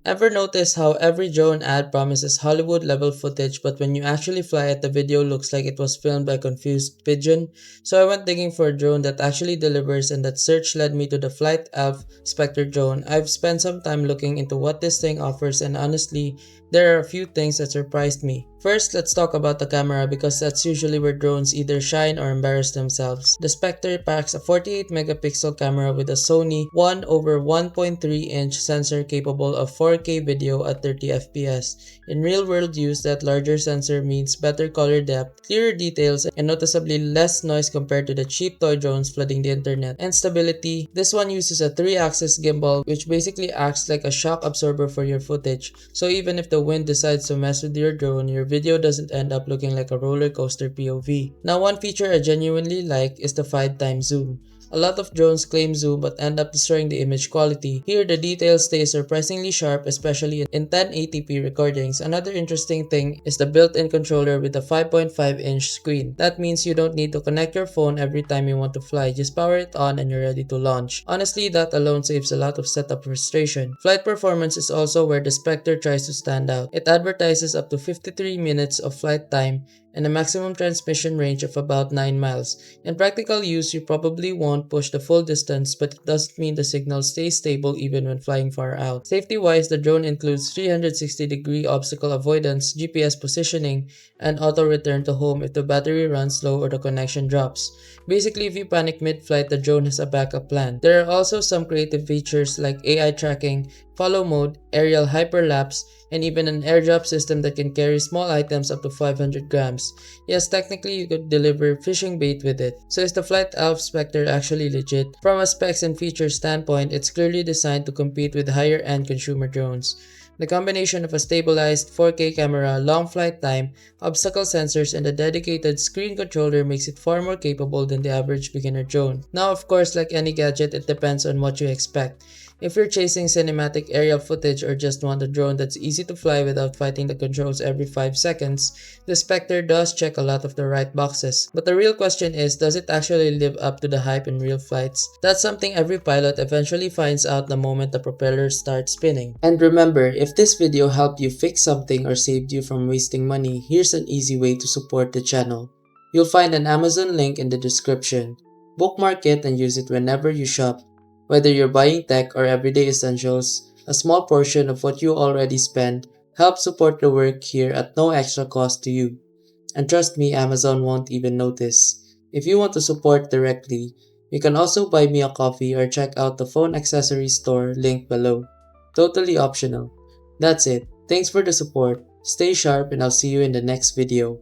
Ever notice how every drone ad promises Hollywood level footage, but when you actually fly it, the video looks like it was filmed by a confused pigeon? So I went digging for a drone that actually delivers, and that search led me to the Flightelf Specter Drone. I've spent some time looking into what this thing offers, and honestly, there are a few things that surprised me. First, let's talk about the camera because that's usually where drones either shine or embarrass themselves. The Spectre packs a 48 megapixel camera with a Sony 1 over 1.3 inch sensor capable of 4K video at 30 FPS. In real world use, that larger sensor means better color depth, clearer details, and noticeably less noise compared to the cheap toy drones flooding the internet. And stability, this one uses a 3-axis gimbal which basically acts like a shock absorber for your footage. So even if the wind decides to mess with your drone, your video doesn't end up looking like a roller coaster POV. Now, one feature I genuinely like is the 5x zoom. A lot of drones claim zoom but end up destroying the image quality. Here, the details stay surprisingly sharp, especially in 1080p recordings. Another interesting thing is the built-in controller with a 5.5-inch screen. That means you don't need to connect your phone every time you want to fly. Just power it on and you're ready to launch. Honestly, that alone saves a lot of setup frustration. Flight performance is also where the Spectre tries to stand out. It advertises up to 53 minutes of flight time and a maximum transmission range of about 9 miles. In practical use, you probably won't push the full distance, but it doesn't mean the signal stays stable even when flying far out. Safety-wise, the drone includes 360-degree obstacle avoidance, GPS positioning, and auto return to home if the battery runs low or the connection drops. Basically, if you panic mid-flight, the drone has a backup plan. There are also some creative features like AI tracking, follow mode, aerial hyperlapse, and even an airdrop system that can carry small items up to 500 grams. Yes, technically you could deliver fishing bait with it. So is the Flightelf Spectre actually legit? From a specs and features standpoint, it's clearly designed to compete with higher-end consumer drones. The combination of a stabilized 4K camera, long flight time, obstacle sensors, and a dedicated screen controller makes it far more capable than the average beginner drone. Now, of course, like any gadget, it depends on what you expect. If you're chasing cinematic aerial footage or just want a drone that's easy to fly without fighting the controls every 5 seconds, the Spectre does check a lot of the right boxes. But the real question is, does it actually live up to the hype in real flights? That's something every pilot eventually finds out the moment the propellers start spinning. And remember, if this video helped you fix something or saved you from wasting money, here's an easy way to support the channel. You'll find an Amazon link in the description. Bookmark it and use it whenever you shop. Whether you're buying tech or everyday essentials, a small portion of what you already spend helps support the work here at no extra cost to you. And trust me, Amazon won't even notice. If you want to support directly, you can also buy me a coffee or check out the phone accessories store linked below. Totally optional. That's it. Thanks for the support. Stay sharp and I'll see you in the next video.